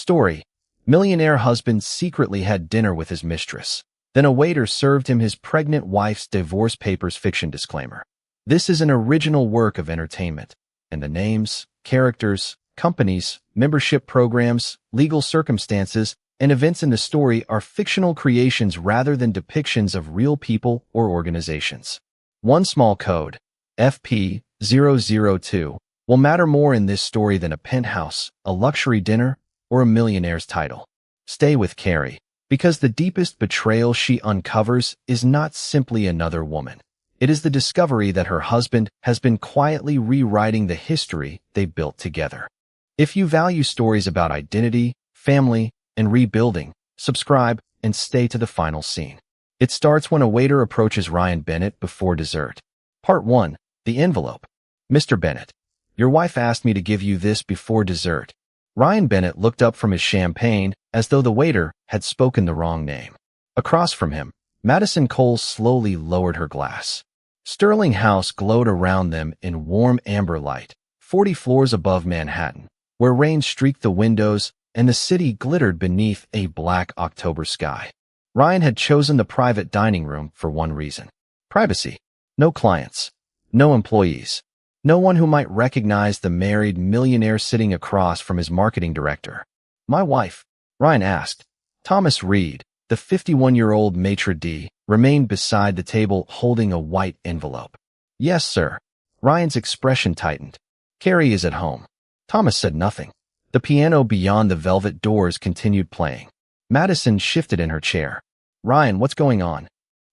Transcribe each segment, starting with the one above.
Story: Millionaire husband secretly had dinner with his mistress. Then a waiter served him his pregnant wife's divorce papers. Fiction disclaimer. This is an original work of entertainment, and the names, characters, companies, membership programs, legal circumstances, and events in the story are fictional creations rather than depictions of real people or organizations. One small code, FP002, will matter more in this story than a penthouse, a luxury dinner, or a millionaire's title. Stay with Carrie, because the deepest betrayal she uncovers is not simply another woman. It is the discovery that her husband has been quietly rewriting the history they built together. If you value stories about identity, family, and rebuilding, subscribe and stay to the final scene. It starts when a waiter approaches Ryan Bennett before dessert. Part 1. The envelope. Mr. Bennett, your wife asked me to give you this before dessert. Ryan Bennett looked up from his champagne as though the waiter had spoken the wrong name. Across from him, Madison Cole slowly lowered her glass. Sterling House glowed around them in warm amber light, 40 floors above Manhattan, where rain streaked the windows and the city glittered beneath a black October sky. Ryan had chosen the private dining room for one reason: privacy. No clients, no employees, no one who might recognize the married millionaire sitting across from his marketing director. My wife? Ryan asked. Thomas Reed, the 51-year-old maitre d', remained beside the table holding a white envelope. Yes, sir. Ryan's expression tightened. Carrie is at home. Thomas said nothing. The piano beyond the velvet doors continued playing. Madison shifted in her chair. Ryan, what's going on?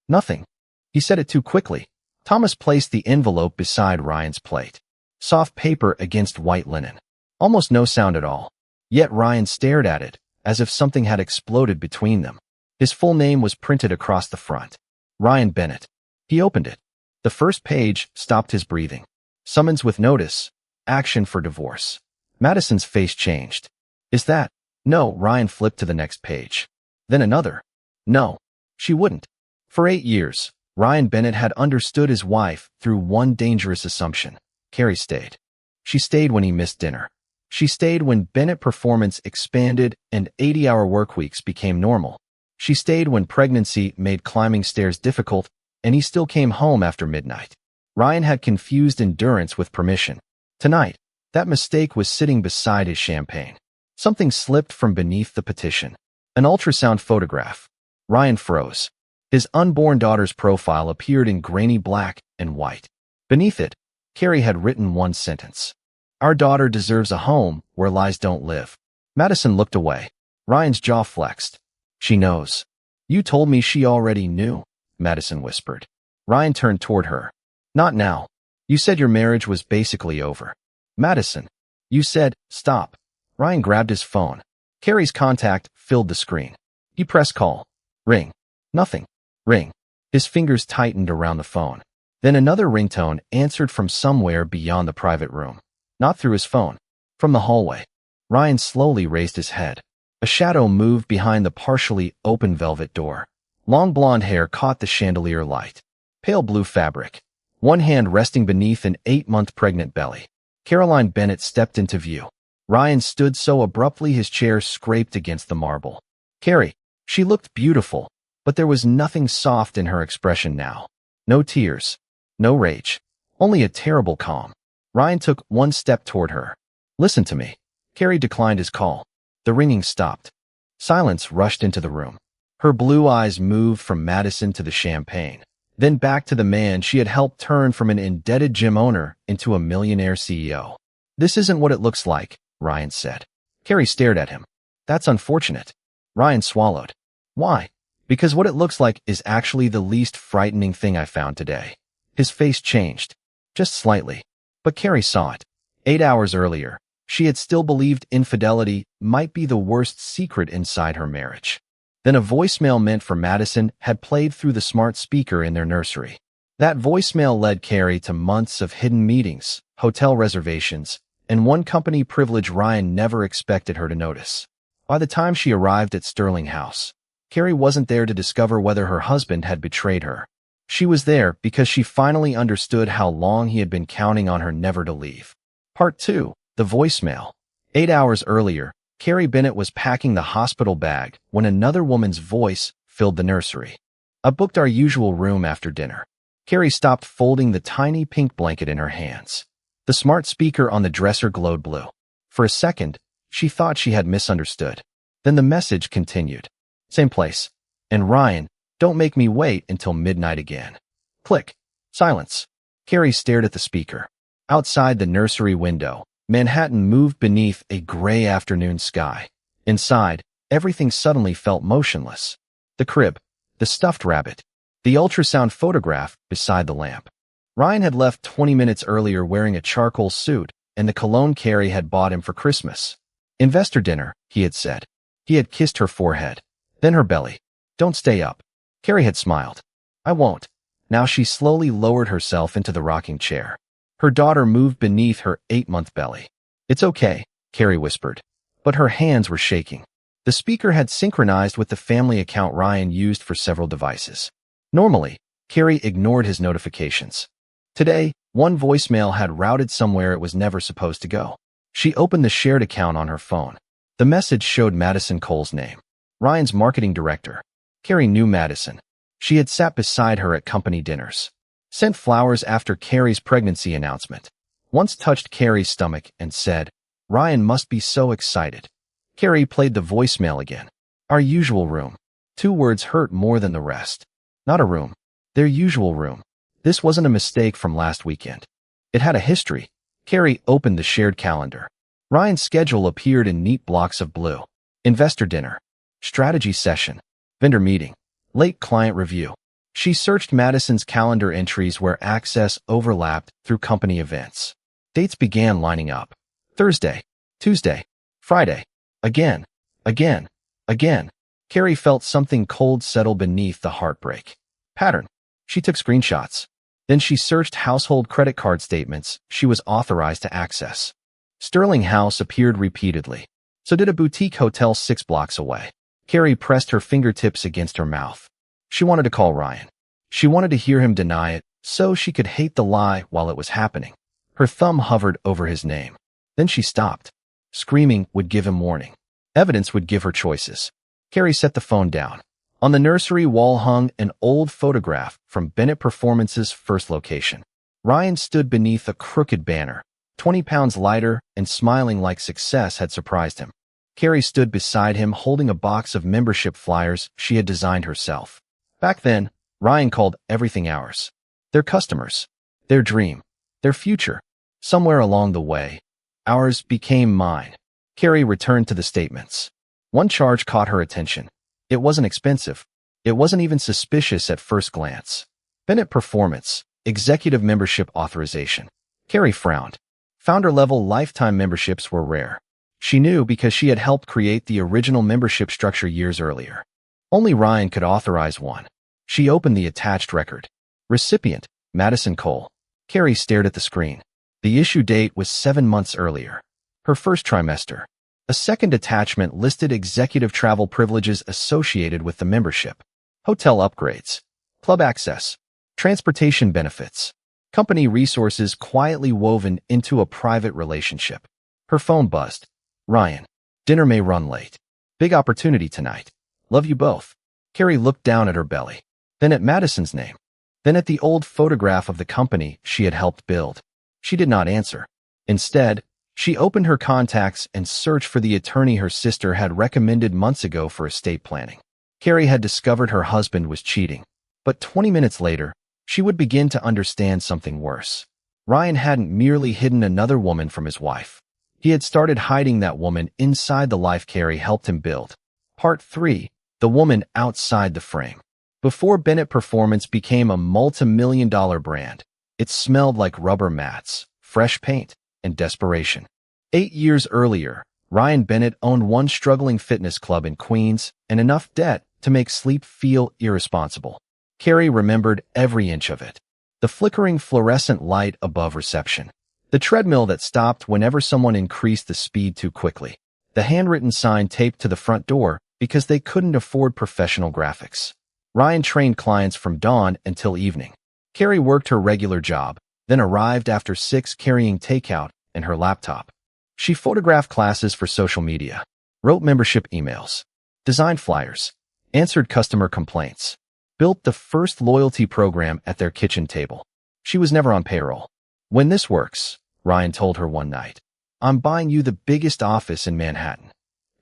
Nothing. He said it too quickly. Thomas placed the envelope beside Ryan's plate. Soft paper against white linen. Almost no sound at all. Yet Ryan stared at it, as if something had exploded between them. His full name was printed across the front. Ryan Bennett. He opened it. The first page stopped his breathing. Summons with notice. Action for divorce. Madison's face changed. Is that? No. Ryan flipped to the next page. Then another. No. She wouldn't. For 8 years, Ryan Bennett had understood his wife through one dangerous assumption. Carrie stayed. She stayed when he missed dinner. She stayed when Bennett performance expanded and 80-hour workweeks became normal. She stayed when pregnancy made climbing stairs difficult and he still came home after midnight. Ryan had confused endurance with permission. Tonight, that mistake was sitting beside his champagne. Something slipped from beneath the petition. An ultrasound photograph. Ryan froze. His unborn daughter's profile appeared in grainy black and white. Beneath it, Carrie had written one sentence. Our daughter deserves a home where lies don't live. Madison looked away. Ryan's jaw flexed. She knows. You told me she already knew, Madison whispered. Ryan turned toward her. Not now. You said your marriage was basically over. Madison. You said, stop. Ryan grabbed his phone. Carrie's contact filled the screen. He pressed call. Ring. Nothing. Ring. His fingers tightened around the phone. Then another ringtone answered from somewhere beyond the private room. Not through his phone. From the hallway. Ryan slowly raised his head. A shadow moved behind the partially open velvet door. Long blonde hair caught the chandelier light. Pale blue fabric. One hand resting beneath an 8-month pregnant belly. Caroline Bennett stepped into view. Ryan stood so abruptly his chair scraped against the marble. Carrie. She looked beautiful, but there was nothing soft in her expression now. No tears. No rage. Only a terrible calm. Ryan took one step toward her. Listen to me. Carrie declined his call. The ringing stopped. Silence rushed into the room. Her blue eyes moved from Madison to the champagne, then back to the man she had helped turn from an indebted gym owner into a millionaire CEO. This isn't what it looks like, Ryan said. Carrie stared at him. That's unfortunate. Ryan swallowed. Why? Because what it looks like is actually the least frightening thing I found today. His face changed. Just slightly. But Carrie saw it. 8 hours earlier, she had still believed infidelity might be the worst secret inside her marriage. Then a voicemail meant for Madison had played through the smart speaker in their nursery. That voicemail led Carrie to months of hidden meetings, hotel reservations, and one company privilege Ryan never expected her to notice. By the time she arrived at Sterling House, Carrie wasn't there to discover whether her husband had betrayed her. She was there because she finally understood how long he had been counting on her never to leave. Part 2. The voicemail. 8 hours earlier, Carrie Bennett was packing the hospital bag when another woman's voice filled the nursery. "I booked our usual room after dinner." Carrie stopped folding the tiny pink blanket in her hands. The smart speaker on the dresser glowed blue. For a second, she thought she had misunderstood. Then the message continued. "Same place. And Ryan, don't make me wait until midnight again." Click. Silence. Carrie stared at the speaker. Outside the nursery window, Manhattan moved beneath a gray afternoon sky. Inside, everything suddenly felt motionless. The crib, the stuffed rabbit, the ultrasound photograph beside the lamp. Ryan had left 20 minutes earlier wearing a charcoal suit and the cologne Carrie had bought him for Christmas. "Investor dinner," he had said. He had kissed her forehead, then her belly. "Don't stay up." Carrie had smiled. "I won't." Now she slowly lowered herself into the rocking chair. Her daughter moved beneath her 8-month belly. "It's okay," Carrie whispered. But her hands were shaking. The speaker had synchronized with the family account Ryan used for several devices. Normally, Carrie ignored his notifications. Today, one voicemail had routed somewhere it was never supposed to go. She opened the shared account on her phone. The message showed Madison Cole's name, Ryan's marketing director. Carrie knew Madison. She had sat beside her at company dinners. Sent flowers after Carrie's pregnancy announcement. Once touched Carrie's stomach and said, "Ryan must be so excited." Carrie played the voicemail again. "Our usual room." 2 words hurt more than the rest. Not a room. Their usual room. This wasn't a mistake from last weekend. It had a history. Carrie opened the shared calendar. Ryan's schedule appeared in neat blocks of blue. Investor dinner. Strategy session. Vendor meeting. Late client review. She searched Madison's calendar entries where access overlapped through company events. Dates began lining up. Thursday, Tuesday, Friday. Again, again, again. Carrie felt something cold settle beneath the heartbreak. Pattern. She took screenshots. Then she searched household credit card statements she was authorized to access. Sterling House appeared repeatedly. So did a boutique hotel 6 blocks away. Carrie pressed her fingertips against her mouth. She wanted to call Ryan. She wanted to hear him deny it, so she could hate the lie while it was happening. Her thumb hovered over his name. Then she stopped. Screaming would give him warning. Evidence would give her choices. Carrie set the phone down. On the nursery wall hung an old photograph from Bennett Performance's first location. Ryan stood beneath a crooked banner, 20 pounds lighter and smiling like success had surprised him. Carrie stood beside him holding a box of membership flyers she had designed herself. Back then, Ryan called everything ours. Their customers, their dream, their future. Somewhere along the way, ours became mine. Carrie returned to the statements. One charge caught her attention. It wasn't expensive. It wasn't even suspicious at first glance. Bennett Performance, Executive Membership Authorization. Carrie frowned. Founder-level lifetime memberships were rare. She knew because she had helped create the original membership structure years earlier. Only Ryan could authorize one. She opened the attached record. Recipient, Madison Cole. Carrie stared at the screen. The issue date was 7 months earlier. Her first trimester. A second attachment listed executive travel privileges associated with the membership. Hotel upgrades. Club access. Transportation benefits. Company resources quietly woven into a private relationship. Her phone buzzed. "Ryan, dinner may run late. Big opportunity tonight. Love you both." Carrie looked down at her belly, then at Madison's name, then at the old photograph of the company she had helped build. She did not answer. Instead, she opened her contacts and searched for the attorney her sister had recommended months ago for estate planning. Carrie had discovered her husband was cheating, but 20 minutes later, she would begin to understand something worse. Ryan hadn't merely hidden another woman from his wife. He had started hiding that woman inside the life Carrie helped him build. Part 3. The woman outside the frame. Before Bennett Performance became a multi-million-dollar brand, it smelled like rubber mats, fresh paint, and desperation. 8 years earlier, Ryan Bennett owned one struggling fitness club in Queens and enough debt to make sleep feel irresponsible. Carrie remembered every inch of it. The flickering fluorescent light above reception. The treadmill that stopped whenever someone increased the speed too quickly. The handwritten sign taped to the front door because they couldn't afford professional graphics. Ryan trained clients from dawn until evening. Carrie worked her regular job, then arrived after 6 carrying takeout and her laptop. She photographed classes for social media. wrote membership emails, designed flyers, answered customer complaints, built the first loyalty program at their kitchen table. She was never on payroll. When this works, Ryan told her one night, I'm buying you the biggest office in Manhattan.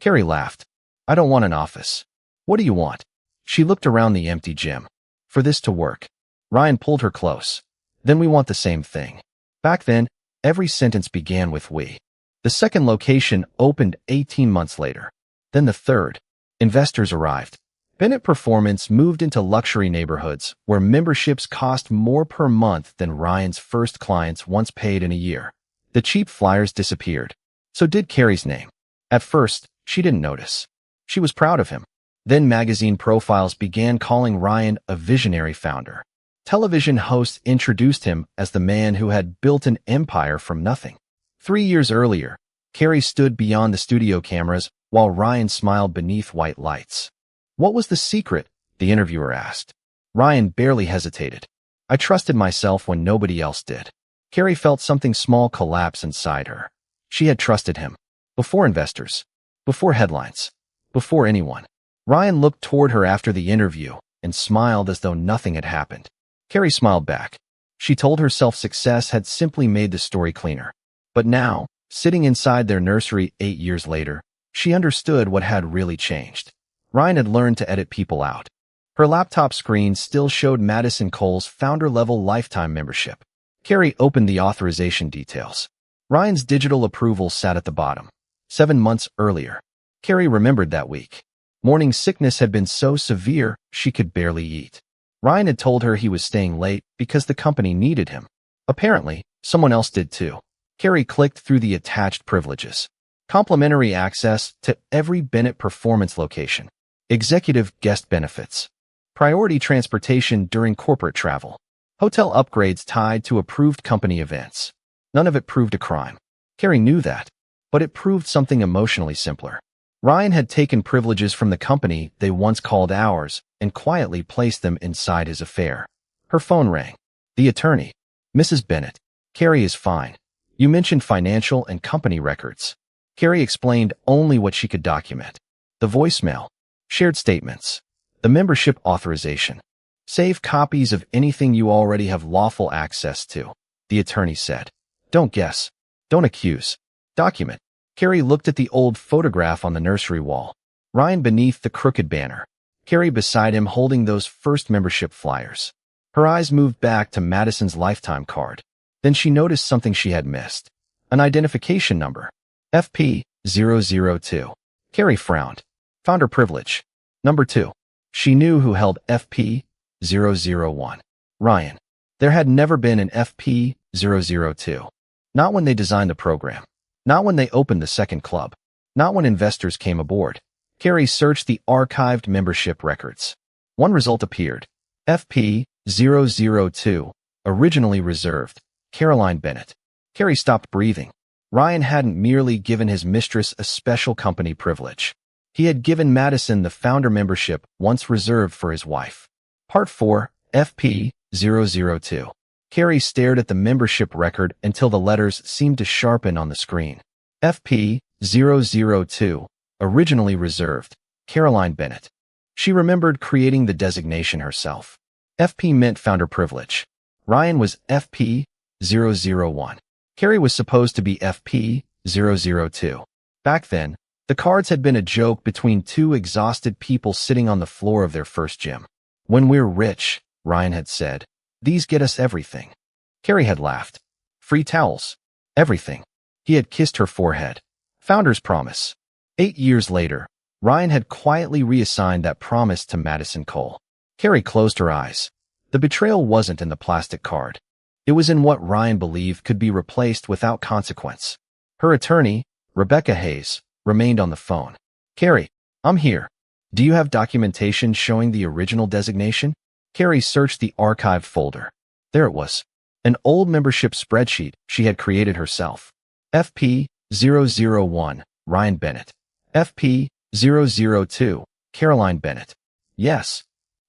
Carrie laughed. I don't want an office. What do you want? She looked around the empty gym. For this to work. Ryan pulled her close. Then we want the same thing. Back then, every sentence began with we. The second location opened 18 months later. Then the third. Investors arrived. Bennett Performance moved into luxury neighborhoods where memberships cost more per month than Ryan's first clients once paid in a year. The cheap flyers disappeared. So did Carrie's name. At first, she didn't notice. She was proud of him. Then magazine profiles began calling Ryan a visionary founder. Television hosts introduced him as the man who had built an empire from nothing. 3 years earlier, Carrie stood beyond the studio cameras while Ryan smiled beneath white lights. What was the secret? The interviewer asked. Ryan barely hesitated. I trusted myself when nobody else did. Carrie felt something small collapse inside her. She had trusted him. Before investors. Before headlines. Before anyone. Ryan looked toward her after the interview and smiled as though nothing had happened. Carrie smiled back. She told herself success had simply made the story cleaner. But now, sitting inside their nursery 8 years later, she understood what had really changed. Ryan had learned to edit people out. Her laptop screen still showed Madison Cole's founder-level lifetime membership. Carrie opened the authorization details. Ryan's digital approval sat at the bottom. 7 months earlier. Carrie remembered that week. Morning sickness had been so severe, she could barely eat. Ryan had told her he was staying late because the company needed him. Apparently, someone else did too. Carrie clicked through the attached privileges. Complimentary access to every Bennett Performance location. Executive guest benefits. Priority transportation during corporate travel. Hotel upgrades tied to approved company events. None of it proved a crime. Carrie knew that. But it proved something emotionally simpler. Ryan had taken privileges from the company they once called ours and quietly placed them inside his affair. Her phone rang. The attorney. Mrs. Bennett. Carrie is fine. You mentioned financial and company records. Carrie explained only what she could document. The voicemail. Shared statements. The membership authorization. Save copies of anything you already have lawful access to, the attorney said. Don't guess. Don't accuse. Document. Carrie looked at the old photograph on the nursery wall. Ryan beneath the crooked banner. Carrie beside him holding those first membership flyers. Her eyes moved back to Madison's lifetime card. Then she noticed something she had missed. An identification number. FP002. Carrie frowned. Founder privilege. Number 2. She knew who held FP001. Ryan. There had never been an FP002. Not when they designed the program. Not when they opened the second club. Not when investors came aboard. Carrie searched the archived membership records. One result appeared. FP002. Originally reserved. Caroline Bennett. Carrie stopped breathing. Ryan hadn't merely given his mistress a special company privilege. He had given Madison the founder membership once reserved for his wife. Part 4, FP002. Carrie stared at the membership record until the letters seemed to sharpen on the screen. FP002. Originally reserved. Caroline Bennett. She remembered creating the designation herself. FP meant founder privilege. Ryan was FP001. Carrie was supposed to be FP002. Back then, the cards had been a joke between two exhausted people sitting on the floor of their first gym. When we're rich, Ryan had said, these get us everything. Carrie had laughed. Free towels. Everything. He had kissed her forehead. Founder's promise. 8 years later, Ryan had quietly reassigned that promise to Madison Cole. Carrie closed her eyes. The betrayal wasn't in the plastic card. It was in what Ryan believed could be replaced without consequence. Her attorney, Rebecca Hayes, remained on the phone. Carrie, I'm here. Do you have documentation showing the original designation? Carrie searched the archived folder. There it was. An old membership spreadsheet she had created herself. FP001, Ryan Bennett. FP002, Caroline Bennett. Yes.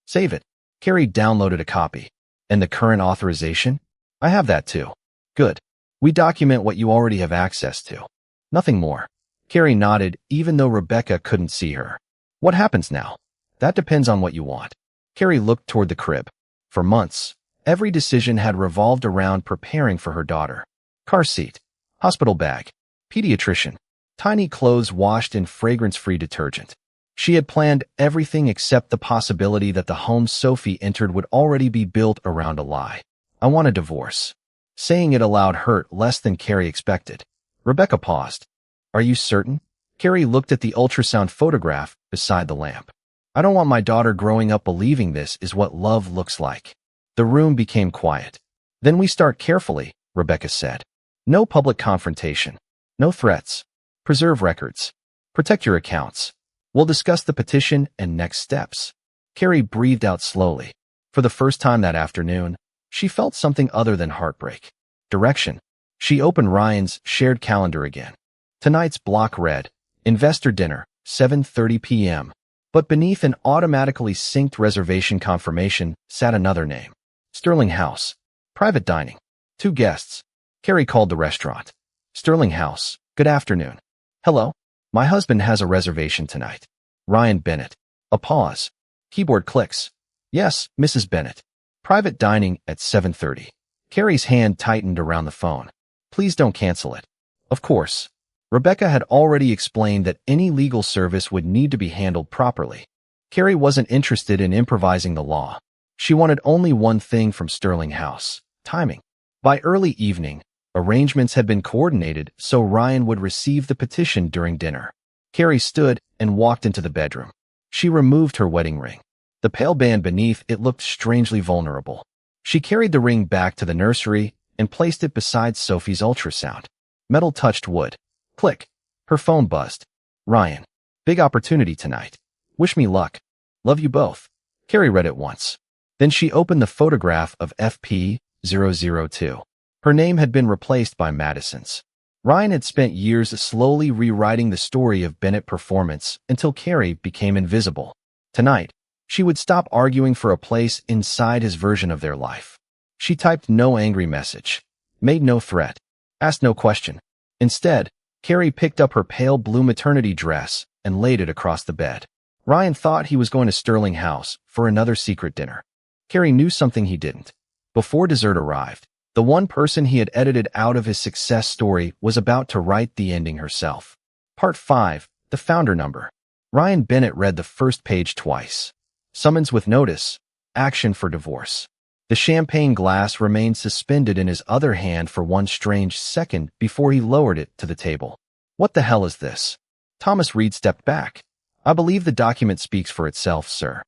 Save it. Carrie downloaded a copy. And the current authorization? I have that too. Good. We document what you already have access to. Nothing more. Carrie nodded, even though Rebecca couldn't see her. What happens now? That depends on what you want. Carrie looked toward the crib. For months, every decision had revolved around preparing for her daughter. Car seat, hospital bag, pediatrician, tiny clothes washed in fragrance-free detergent. She had planned everything except the possibility that the home Sophie entered would already be built around a lie. I want a divorce. Saying it aloud hurt less than Carrie expected. Rebecca paused. Are you certain? Carrie looked at the ultrasound photograph beside the lamp. I don't want my daughter growing up believing this is what love looks like. The room became quiet. Then we start carefully, Rebecca said. No public confrontation. No threats. Preserve records. Protect your accounts. We'll discuss the petition and next steps. Carrie breathed out slowly. For the first time that afternoon, she felt something other than heartbreak. Direction. She opened Ryan's shared calendar again. Tonight's block read, Investor Dinner, 7:30 p.m. But beneath an automatically synced reservation confirmation sat another name. Sterling House. Private dining. 2 guests. Carrie called the restaurant. Sterling House. Good afternoon. Hello. My husband has a reservation tonight. Ryan Bennett. A pause. Keyboard clicks. Yes, Mrs. Bennett. Private dining at 7:30. Carrie's hand tightened around the phone. Please don't cancel it. Of course. Rebecca had already explained that any legal service would need to be handled properly. Carrie wasn't interested in improvising the law. She wanted only one thing from Sterling House: timing. By early evening, arrangements had been coordinated so Ryan would receive the petition during dinner. Carrie stood and walked into the bedroom. She removed her wedding ring. The pale band beneath it looked strangely vulnerable. She carried the ring back to the nursery and placed it beside Sophie's ultrasound. Metal touched wood. Click. Her phone buzzed. Ryan. Big opportunity tonight. Wish me luck. Love you both. Carrie read it once. Then she opened the photograph of FP002. Her name had been replaced by Madison's. Ryan had spent years slowly rewriting the story of Bennett's performance until Carrie became invisible. Tonight, she would stop arguing for a place inside his version of their life. She typed no angry message, made no threat, asked no question. Instead, Carrie picked up her pale blue maternity dress and laid it across the bed. Ryan thought he was going to Sterling House for another secret dinner. Carrie knew something he didn't. Before dessert arrived, the one person he had edited out of his success story was about to write the ending herself. Part 5, the founder number. Ryan Bennett read the first page twice. Summons with notice. Action for divorce. The champagne glass remained suspended in his other hand for one strange second before he lowered it to the table. What the hell is this? Thomas Reed stepped back. I believe the document speaks for itself, sir.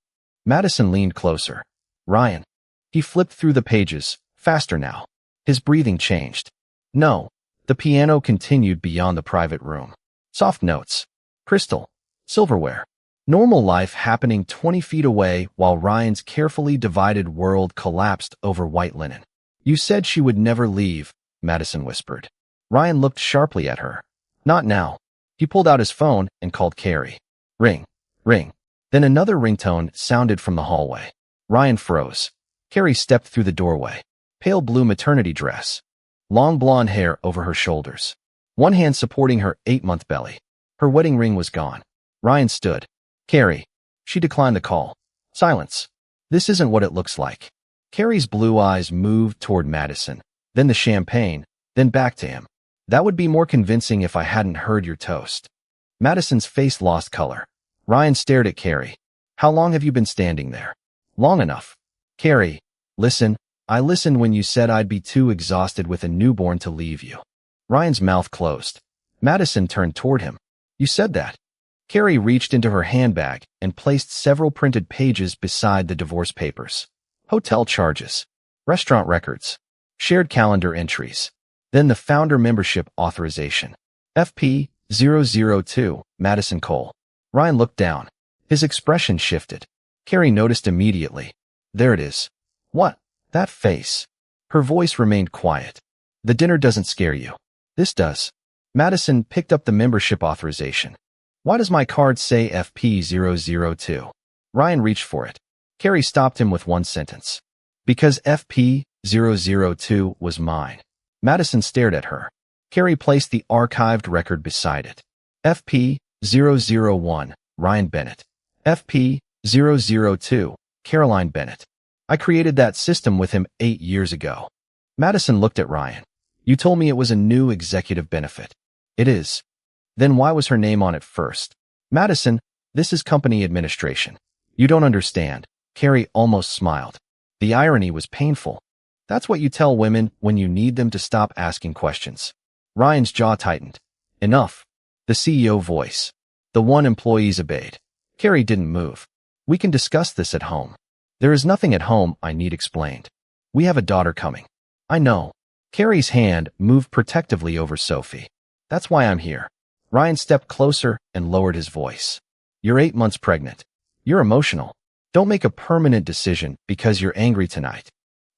Madison leaned closer. Ryan. He flipped through the pages, faster now. His breathing changed. No. The piano continued beyond the private room. Soft notes. Crystal. Silverware. Normal life happening 20 feet away while Ryan's carefully divided world collapsed over white linen. You said she would never leave, Madison whispered. Ryan looked sharply at her. Not now. He pulled out his phone and called Carrie. Ring. Ring. Then another ringtone sounded from the hallway. Ryan froze. Carrie stepped through the doorway. Pale blue maternity dress. Long blonde hair over her shoulders. One hand supporting her 8-month belly. Her wedding ring was gone. Ryan stood. Carrie. She declined the call. Silence. This isn't what it looks like. Carrie's blue eyes moved toward Madison, then the champagne, then back to him. That would be more convincing if I hadn't heard your toast. Madison's face lost color. Ryan stared at Carrie. How long have you been standing there? Long enough. Carrie. Listen. I listened when you said I'd be too exhausted with a newborn to leave you. Ryan's mouth closed. Madison turned toward him. You said that. Carrie reached into her handbag and placed several printed pages beside the divorce papers. Hotel charges, restaurant records, shared calendar entries, then the founder membership authorization. FP002, Madison Cole. Ryan looked down. His expression shifted. Carrie noticed immediately. There it is. What? That face. Her voice remained quiet. The dinner doesn't scare you. This does. Madison picked up the membership authorization. Why does my card say FP002? Ryan reached for it. Carrie stopped him with one sentence. Because FP002 was mine. Madison stared at her. Carrie placed the archived record beside it. FP001, Ryan Bennett. FP002, Caroline Bennett. I created that system with him 8 years ago. Madison looked at Ryan. You told me it was a new executive benefit. It is. Then why was her name on it first? Madison, this is company administration. You don't understand. Carrie almost smiled. The irony was painful. That's what you tell women when you need them to stop asking questions. Ryan's jaw tightened. Enough. The CEO voice. The one employees obeyed. Carrie didn't move. We can discuss this at home. There is nothing at home I need explained. We have a daughter coming. I know. Carrie's hand moved protectively over Sophie. That's why I'm here. Ryan stepped closer and lowered his voice. You're 8 months pregnant. You're emotional. Don't make a permanent decision because you're angry tonight.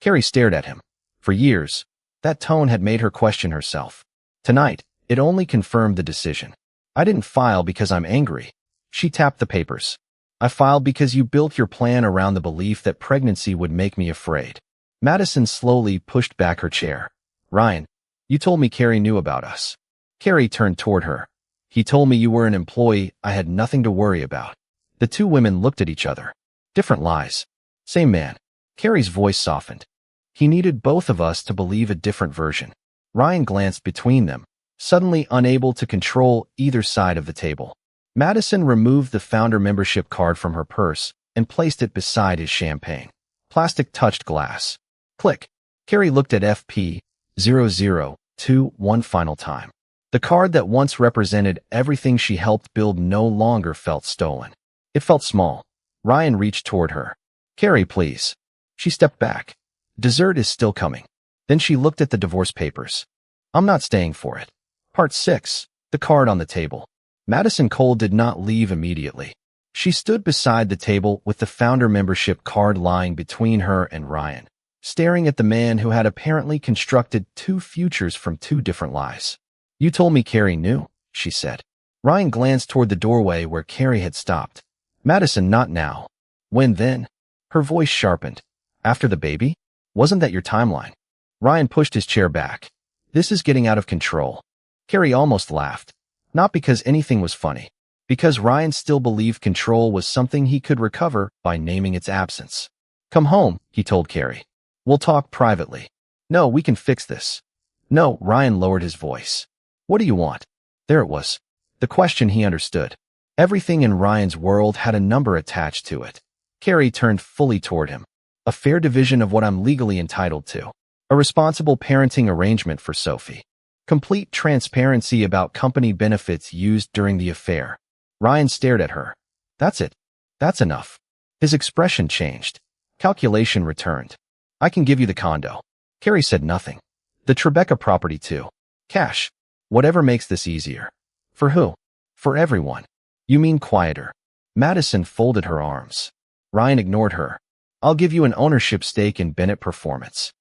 Carrie stared at him. For years, that tone had made her question herself. Tonight, it only confirmed the decision. I didn't file because I'm angry. She tapped the papers. I filed because you built your plan around the belief that pregnancy would make me afraid. Madison slowly pushed back her chair. Ryan, you told me Carrie knew about us. Carrie turned toward her. He told me you were an employee I had nothing to worry about. The two women looked at each other. Different lies. Same man. Carrie's voice softened. He needed both of us to believe a different version. Ryan glanced between them, suddenly unable to control either side of the table. Madison removed the founder membership card from her purse and placed it beside his champagne. Plastic touched glass. Click. Carrie looked at FP002 one final time. The card that once represented everything she helped build no longer felt stolen. It felt small. Ryan reached toward her. Carrie, please. She stepped back. Dessert is still coming. Then she looked at the divorce papers. I'm not staying for it. Part 6. The card on the table. Madison Cole did not leave immediately. She stood beside the table with the founder membership card lying between her and Ryan, staring at the man who had apparently constructed two futures from two different lies. You told me Carrie knew, she said. Ryan glanced toward the doorway where Carrie had stopped. Madison, not now. When then? Her voice sharpened. After the baby? Wasn't that your timeline? Ryan pushed his chair back. This is getting out of control. Carrie almost laughed. Not because anything was funny. Because Ryan still believed control was something he could recover by naming its absence. Come home, he told Carrie. We'll talk privately. No, we can fix this. No, Ryan lowered his voice. What do you want? There it was. The question he understood. Everything in Ryan's world had a number attached to it. Carrie turned fully toward him. A fair division of what I'm legally entitled to. A responsible parenting arrangement for Sophie. Complete transparency about company benefits used during the affair. Ryan stared at her. That's it. That's enough. His expression changed. Calculation returned. I can give you the condo. Carrie said nothing. The Tribeca property too. Cash. Whatever makes this easier. For who? For everyone. You mean quieter. Madison folded her arms. Ryan ignored her. I'll give you an ownership stake in Bennett Performance.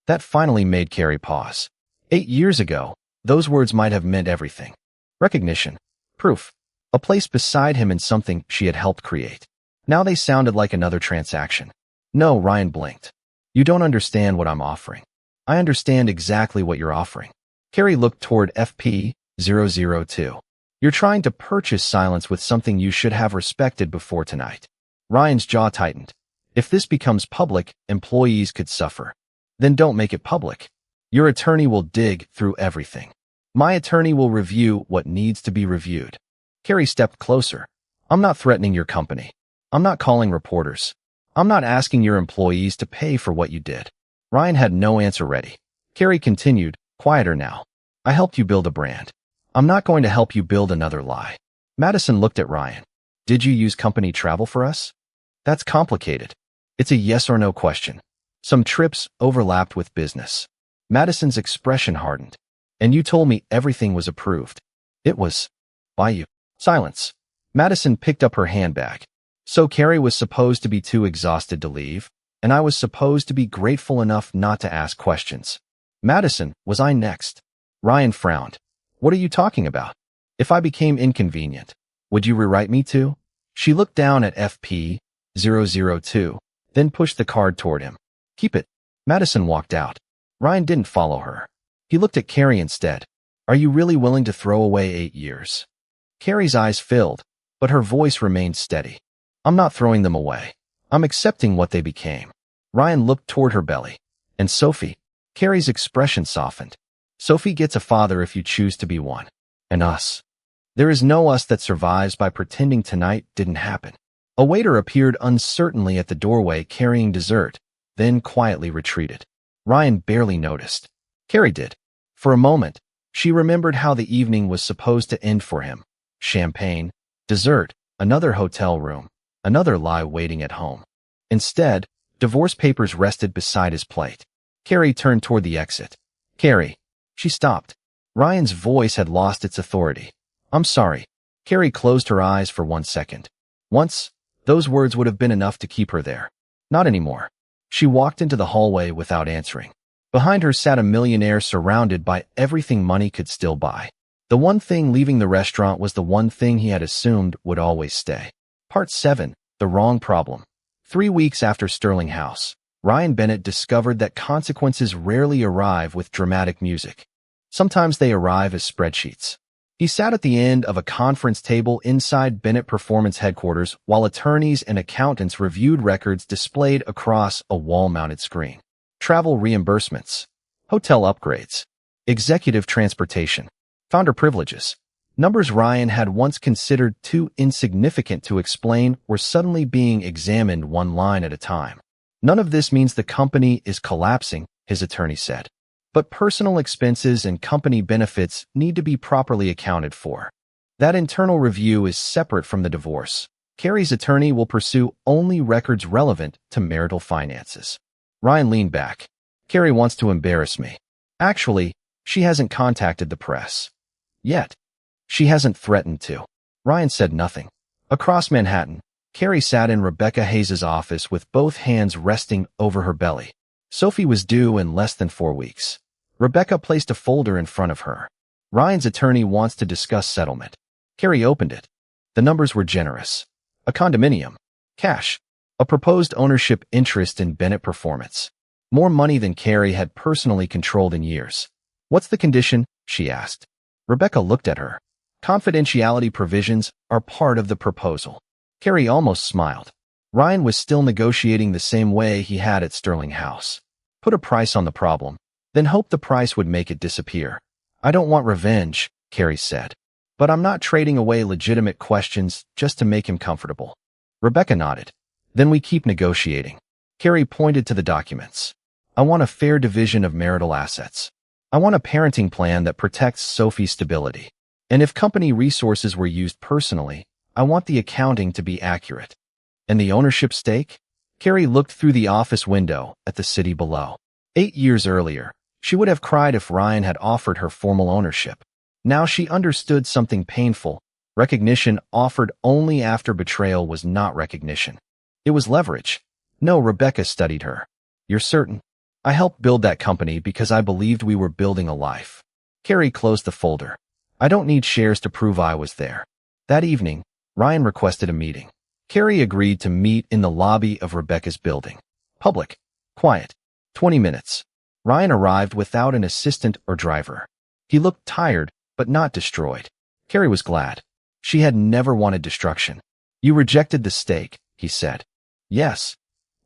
That finally made Carrie pause. 8 years ago, those words might have meant everything. Recognition. Proof. A place beside him in something she had helped create. Now they sounded like another transaction. No, Ryan blinked. You don't understand what I'm offering. I understand exactly what you're offering. Carrie looked toward FP002. You're trying to purchase silence with something you should have respected before tonight. Ryan's jaw tightened. If this becomes public, employees could suffer. Then don't make it public. Your attorney will dig through everything. My attorney will review what needs to be reviewed. Carrie stepped closer. I'm not threatening your company. I'm not calling reporters. I'm not asking your employees to pay for what you did. Ryan had no answer ready. Carrie continued, quieter now. I helped you build a brand. I'm not going to help you build another lie. Madison looked at Ryan. Did you use company travel for us? That's complicated. It's a yes or no question. Some trips overlapped with business. Madison's expression hardened. And you told me everything was approved. It was. By you. Silence. Madison picked up her handbag. So Carrie was supposed to be too exhausted to leave, and I was supposed to be grateful enough not to ask questions. Madison, was I next? Ryan frowned. What are you talking about? If I became inconvenient, would you rewrite me too? She looked down at FP002, then pushed the card toward him. Keep it. Madison walked out. Ryan didn't follow her. He looked at Carrie instead. Are you really willing to throw away 8 years? Carrie's eyes filled, but her voice remained steady. I'm not throwing them away. I'm accepting what they became. Ryan looked toward her belly. And Sophie? Carrie's expression softened. Sophie gets a father if you choose to be one. And us. There is no us that survives by pretending tonight didn't happen. A waiter appeared uncertainly at the doorway carrying dessert, then quietly retreated. Ryan barely noticed. Carrie did. For a moment, she remembered how the evening was supposed to end for him. Champagne, dessert, another hotel room, another lie waiting at home. Instead, divorce papers rested beside his plate. Carrie turned toward the exit. Carrie. She stopped. Ryan's voice had lost its authority. I'm sorry. Carrie closed her eyes for 1 second. Once, those words would have been enough to keep her there. Not anymore. She walked into the hallway without answering. Behind her sat a millionaire surrounded by everything money could still buy. The one thing leaving the restaurant was the one thing he had assumed would always stay. Part 7. The Wrong Problem. 3 weeks after Sterling House, Ryan Bennett discovered that consequences rarely arrive with dramatic music. Sometimes they arrive as spreadsheets. He sat at the end of a conference table inside Bennett Performance headquarters while attorneys and accountants reviewed records displayed across a wall-mounted screen. Travel reimbursements, hotel upgrades, executive transportation, founder privileges. Numbers Ryan had once considered too insignificant to explain were suddenly being examined one line at a time. None of this means the company is collapsing, his attorney said. But personal expenses and company benefits need to be properly accounted for. That internal review is separate from the divorce. Carrie's attorney will pursue only records relevant to marital finances. Ryan leaned back. Carrie wants to embarrass me. Actually, she hasn't contacted the press. Yet. She hasn't threatened to. Ryan said nothing. Across Manhattan, Carrie sat in Rebecca Hayes's office with both hands resting over her belly. Sophie was due in less than 4 weeks. Rebecca placed a folder in front of her. Ryan's attorney wants to discuss settlement. Carrie opened it. The numbers were generous. A condominium. Cash. A proposed ownership interest in Bennett Performance. More money than Carrie had personally controlled in years. What's the condition? She asked. Rebecca looked at her. Confidentiality provisions are part of the proposal. Carrie almost smiled. Ryan was still negotiating the same way he had at Sterling House. Put a price on the problem, then hope the price would make it disappear. I don't want revenge, Carrie said. But I'm not trading away legitimate questions just to make him comfortable. Rebecca nodded. Then we keep negotiating. Carrie pointed to the documents. I want a fair division of marital assets. I want a parenting plan that protects Sophie's stability. And if company resources were used personally, I want the accounting to be accurate. And the ownership stake? Carrie looked through the office window at the city below. 8 years earlier, she would have cried if Ryan had offered her formal ownership. Now she understood something painful. Recognition offered only after betrayal was not recognition. It was leverage. No, Rebecca studied her. You're certain? I helped build that company because I believed we were building a life. Carrie closed the folder. I don't need shares to prove I was there. That evening, Ryan requested a meeting. Carrie agreed to meet in the lobby of Rebecca's building. Public. Quiet. 20 minutes. Ryan arrived without an assistant or driver. He looked tired, but not destroyed. Carrie was glad. She had never wanted destruction. You rejected the stake, he said. Yes.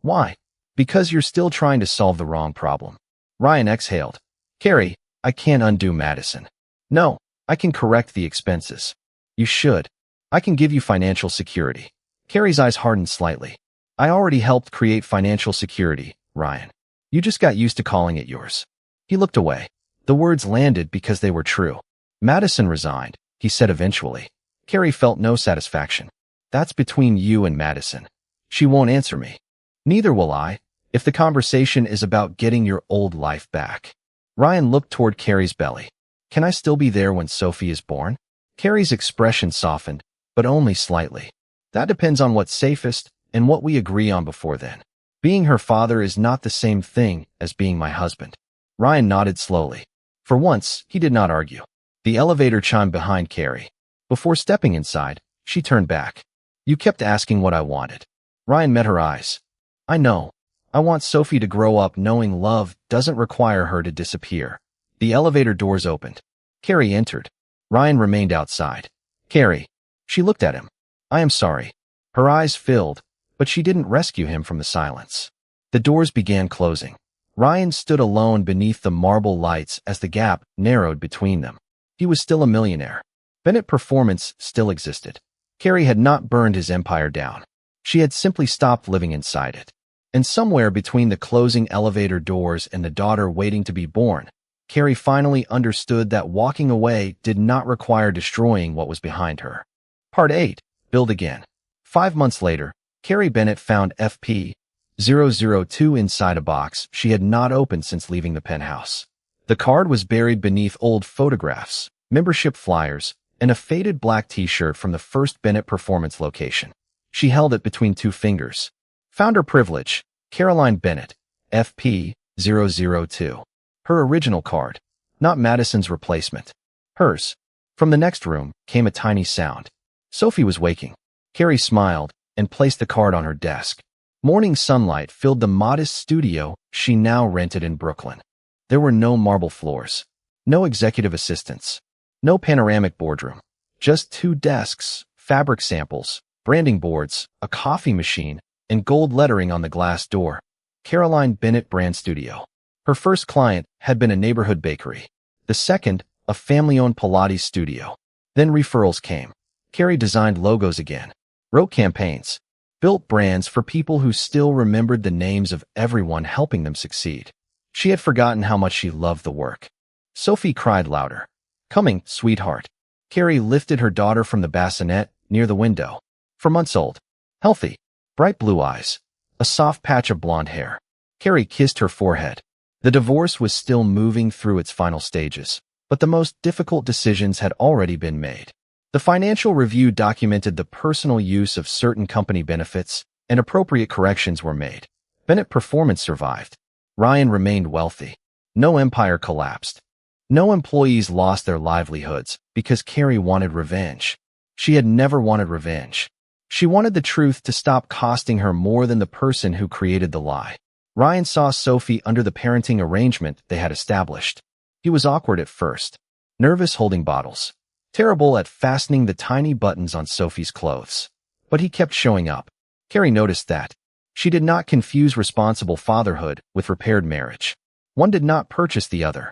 Why? Because you're still trying to solve the wrong problem. Ryan exhaled. Carrie, I can't undo Madison. No, I can correct the expenses. You should. I can give you financial security. Carrie's eyes hardened slightly. I already helped create financial security, Ryan. You just got used to calling it yours. He looked away. The words landed because they were true. Madison resigned, he said eventually. Carrie felt no satisfaction. That's between you and Madison. She won't answer me. Neither will I, if the conversation is about getting your old life back. Ryan looked toward Carrie's belly. Can I still be there when Sophie is born? Carrie's expression softened, but only slightly. That depends on what's safest and what we agree on before then. Being her father is not the same thing as being my husband. Ryan nodded slowly. For once, he did not argue. The elevator chimed behind Carrie. Before stepping inside, she turned back. You kept asking what I wanted. Ryan met her eyes. I know. I want Sophie to grow up knowing love doesn't require her to disappear. The elevator doors opened. Carrie entered. Ryan remained outside. Carrie. She looked at him. I am sorry. Her eyes filled, but she didn't rescue him from the silence. The doors began closing. Ryan stood alone beneath the marble lights as the gap narrowed between them. He was still a millionaire. Bennett Performance still existed. Carrie had not burned his empire down. She had simply stopped living inside it. And somewhere between the closing elevator doors and the daughter waiting to be born, Carrie finally understood that walking away did not require destroying what was behind her. Part 8. Build Again. 5 months later, Carrie Bennett found FP-002 inside a box she had not opened since leaving the penthouse. The card was buried beneath old photographs, membership flyers, and a faded black t-shirt from the first Bennett Performance location. She held it between 2 fingers. Founder privilege, Caroline Bennett, FP-002. Her original card, not Madison's replacement. Hers. From the next room came a tiny sound. Sophie was waking. Carrie smiled and placed the card on her desk. Morning sunlight filled the modest studio she now rented in Brooklyn. There were no marble floors, no executive assistants, no panoramic boardroom, just 2 desks, fabric samples, branding boards, a coffee machine, and gold lettering on the glass door. Caroline Bennett Brand Studio. Her first client had been a neighborhood bakery. The second, a family-owned Pilates studio. Then referrals came. Carrie designed logos again, wrote campaigns, built brands for people who still remembered the names of everyone helping them succeed. She had forgotten how much she loved the work. Sophie cried louder. Coming, sweetheart. Carrie lifted her daughter from the bassinet near the window. 4 months old. Healthy. Bright blue eyes. A soft patch of blonde hair. Carrie kissed her forehead. The divorce was still moving through its final stages, but the most difficult decisions had already been made. The financial review documented the personal use of certain company benefits, and appropriate corrections were made. Bennett Performance survived. Ryan remained wealthy. No empire collapsed. No employees lost their livelihoods because Carrie wanted revenge. She had never wanted revenge. She wanted the truth to stop costing her more than the person who created the lie. Ryan saw Sophie under the parenting arrangement they had established. He was awkward at first, nervous holding bottles, terrible at fastening the tiny buttons on Sophie's clothes. But he kept showing up. Carrie noticed that. She did not confuse responsible fatherhood with repaired marriage. One did not purchase the other.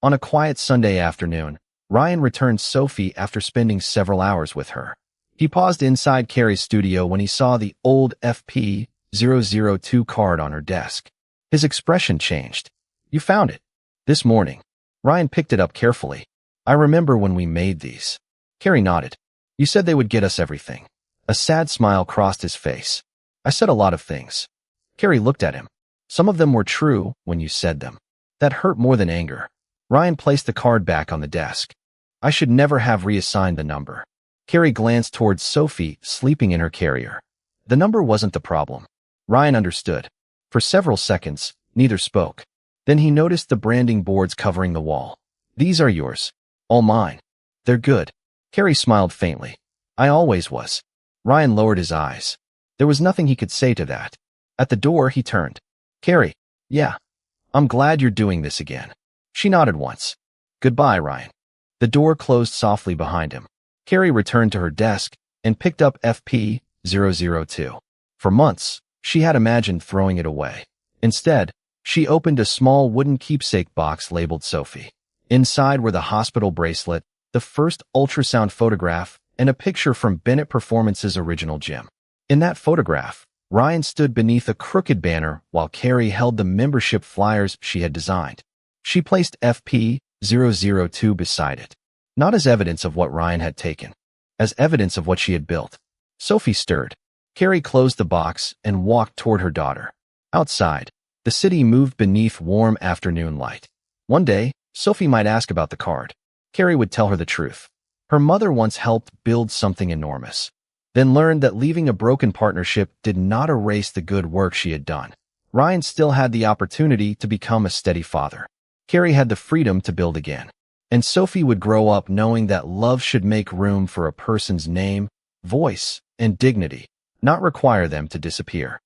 On a quiet Sunday afternoon, Ryan returned Sophie after spending several hours with her. He paused inside Carrie's studio when he saw the old FP-002 card on her desk. His expression changed. You found it. This morning. Ryan picked it up carefully. I remember when we made these. Carrie nodded. You said they would get us everything. A sad smile crossed his face. I said a lot of things. Carrie looked at him. Some of them were true when you said them. That hurt more than anger. Ryan placed the card back on the desk. I should never have reassigned the number. Carrie glanced towards Sophie sleeping in her carrier. The number wasn't the problem. Ryan understood. For several seconds, neither spoke. Then he noticed the branding boards covering the wall. These are yours. All mine. They're good. Carrie smiled faintly. I always was. Ryan lowered his eyes. There was nothing he could say to that. At the door, he turned. Carrie. Yeah. I'm glad you're doing this again. She nodded once. Goodbye, Ryan. The door closed softly behind him. Carrie returned to her desk and picked up FP-002. For months, she had imagined throwing it away. Instead, she opened a small wooden keepsake box labeled Sophie. Inside were the hospital bracelet, the first ultrasound photograph, and a picture from Bennett Performance's original gym. In that photograph, Ryan stood beneath a crooked banner while Carrie held the membership flyers she had designed. She placed FP-002 beside it, not as evidence of what Ryan had taken, as evidence of what she had built. Sophie stirred. Carrie closed the box and walked toward her daughter. Outside, the city moved beneath warm afternoon light. One day, Sophie might ask about the card. Carrie would tell her the truth. Her mother once helped build something enormous, then learned that leaving a broken partnership did not erase the good work she had done. Ryan still had the opportunity to become a steady father. Carrie had the freedom to build again. And Sophie would grow up knowing that love should make room for a person's name, voice, and dignity, not require them to disappear.